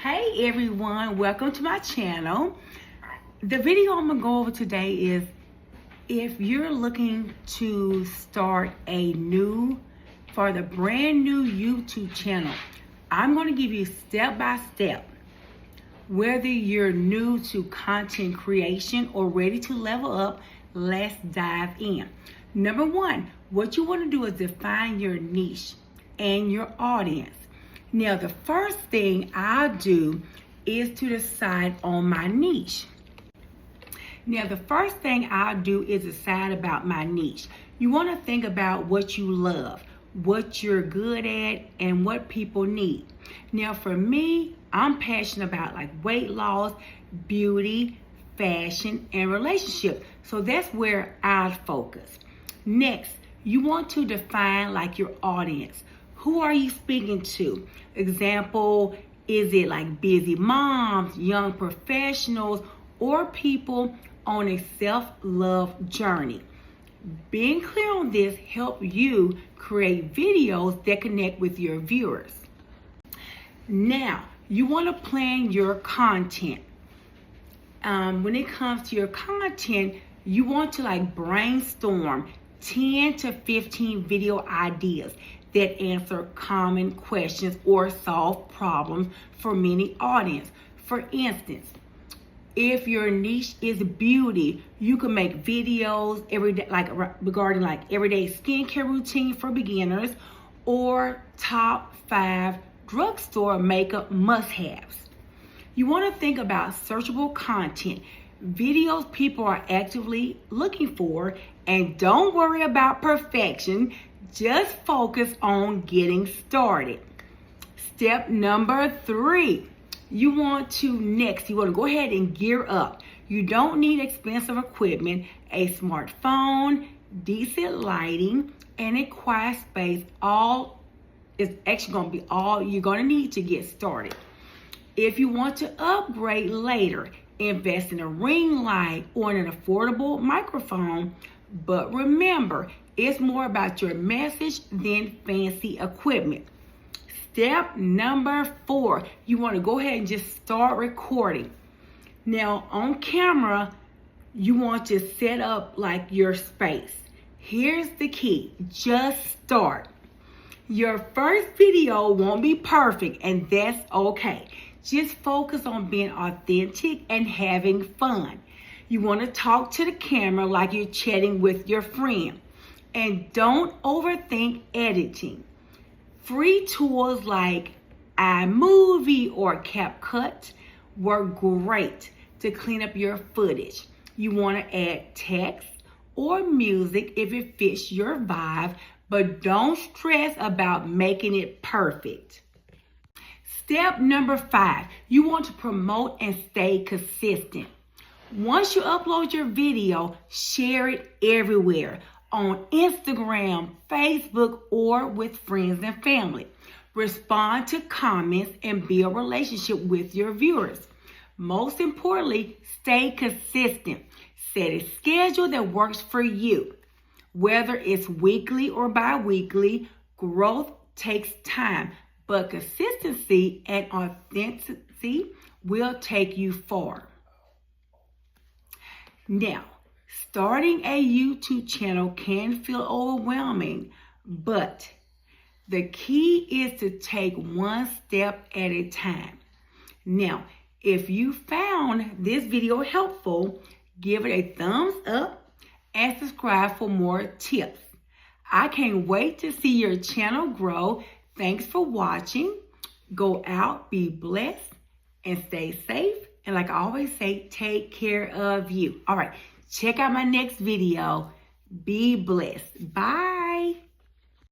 Hey everyone, welcome to my channel. The video I'm gonna go over today is if you're looking to start for the brand new YouTube channel. I'm gonna give you step by step, whether you're new to content creation or ready to level up. Let's dive in. Number one, what you want to do is define your niche and your audience. Now, the first thing I'll do is to decide on my niche. Now, the first thing I'll do is decide about my niche. You want to think about what you love, what you're good at, and what people need. Now, for me, I'm passionate about like weight loss, beauty, fashion, and relationship. So that's where I'll focus. Next, you want to define like your audience. Who are you speaking to? Example, is it like busy moms, young professionals, or people on a self-love journey? Being clear on this helps you create videos that connect with your viewers. Now, you want to plan your content. When it comes to your content, you want to like brainstorm 10 to 15 video ideas that answer common questions or solve problems for many audience. For instance, if your niche is beauty, you can make videos every day, like regarding like everyday skincare routine for beginners or top 5 drugstore makeup must-haves. You want to think about searchable content, videos people are actively looking for, and don't worry about perfection. Just focus on getting started. Step number 3, you want to go ahead and gear up. You don't need expensive equipment. A smartphone, decent lighting, and a quiet space is actually going to be all you're going to need to get started. If you want to upgrade later, invest in a ring light or an affordable microphone. But remember, it's more about your message than fancy equipment. Step number 4, you want to go ahead and just start recording. Now, on camera, you want to set up like your space. Here's the key, just start. Your first video won't be perfect, and that's okay. Just focus on being authentic and having fun. You want to talk to the camera like you're chatting with your friend. And don't overthink editing. Free tools like iMovie or CapCut work great to clean up your footage. You want to add text or music if it fits your vibe, but don't stress about making it perfect. Step number 5, you want to promote and stay consistent. Once you upload your video, share it everywhere on Instagram, Facebook, or with friends and family. Respond to comments and build a relationship with your viewers. Most importantly, stay consistent. Set a schedule that works for you. Whether it's weekly or bi-weekly, growth takes time, but consistency and authenticity will take you far. Now, starting a YouTube channel can feel overwhelming, but the key is to take one step at a time. Now, if you found this video helpful, give it a thumbs up and subscribe for more tips. I can't wait to see your channel grow. Thanks for watching. Go out, be blessed, and stay safe. And like I always say, take care of you. All right, check out my next video. Be blessed. Bye.